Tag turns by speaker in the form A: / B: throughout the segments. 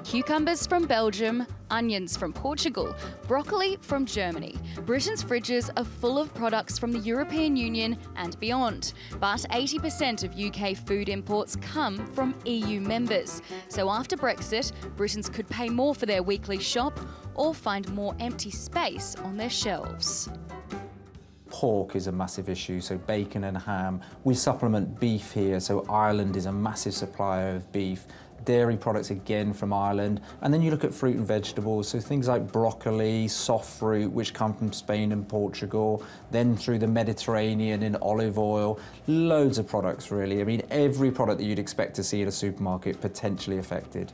A: cucumbers from Belgium, onions from Portugal, broccoli from Germany. Britain's fridges are full of products from the European Union and beyond. But 80% of UK food imports come from EU members. So after Brexit, Britons could pay more for their weekly shop or find more empty space on their shelves.
B: Pork is a massive issue, so bacon and ham. We supplement beef here, so Ireland is a massive supplier of beef. Dairy products again from Ireland. And then you look at fruit and vegetables, so things like broccoli, soft fruit, which come from Spain and Portugal, then through the Mediterranean in olive oil. Loads of products, really. I mean, every product that you'd expect to see in a supermarket potentially affected.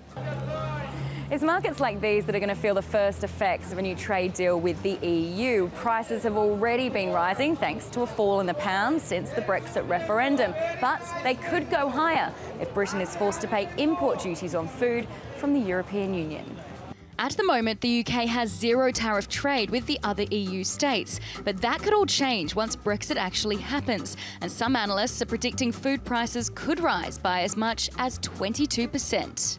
C: It's markets like these that are going to feel the first effects of a new trade deal with the EU. Prices have already been rising thanks to a fall in the pound since the Brexit referendum. But they could go higher if Britain is forced to pay import duties on food from the European Union.
A: At the moment, the UK has zero tariff trade with the other EU states, but that could all change once Brexit actually happens, and some analysts are predicting food prices could rise by as much as 22%.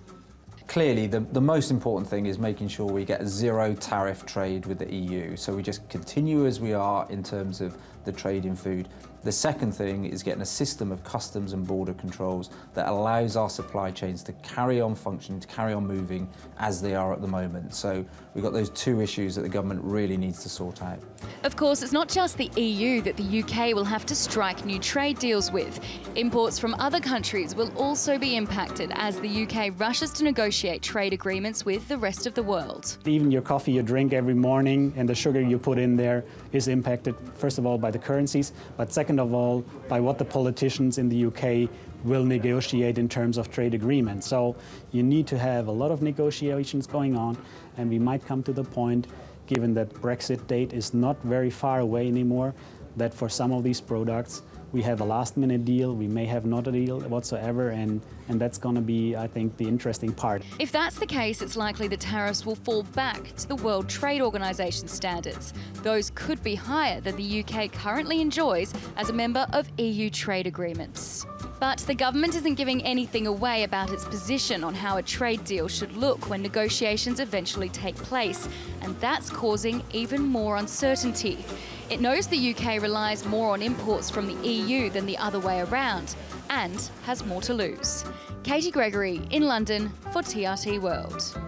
B: Clearly, the most important thing is making sure we get zero tariff trade with the EU, so we just continue as we are in terms of the trade in food. The second thing is getting a system of customs and border controls that allows our supply chains to carry on functioning, to carry on moving as they are at the moment. So we've got those two issues that the government really needs to sort out.
A: Of course, it's not just the EU that the UK will have to strike new trade deals with. Imports from other countries will also be impacted as the UK rushes to negotiate trade agreements with the rest of the world.
D: Even your coffee you drink every morning and the sugar you put in there is impacted, first of all, by the currencies, but second of all, by what the politicians in the UK will negotiate in terms of trade agreements. So you need to have a lot of negotiations going on, and we might come to the point, given that Brexit date is not very far away anymore, that for some of these products we have a last-minute deal, we may have not a deal whatsoever, and that's going to be, I think, the interesting part.
A: If that's the case, it's likely the tariffs will fall back to the World Trade Organization standards. Those could be higher than the UK currently enjoys as a member of EU trade agreements. But the government isn't giving anything away about its position on how a trade deal should look when negotiations eventually take place, and that's causing even more uncertainty. It knows the UK relies more on imports from the EU than the other way around, and has more to lose. Gregory in London for TRT World.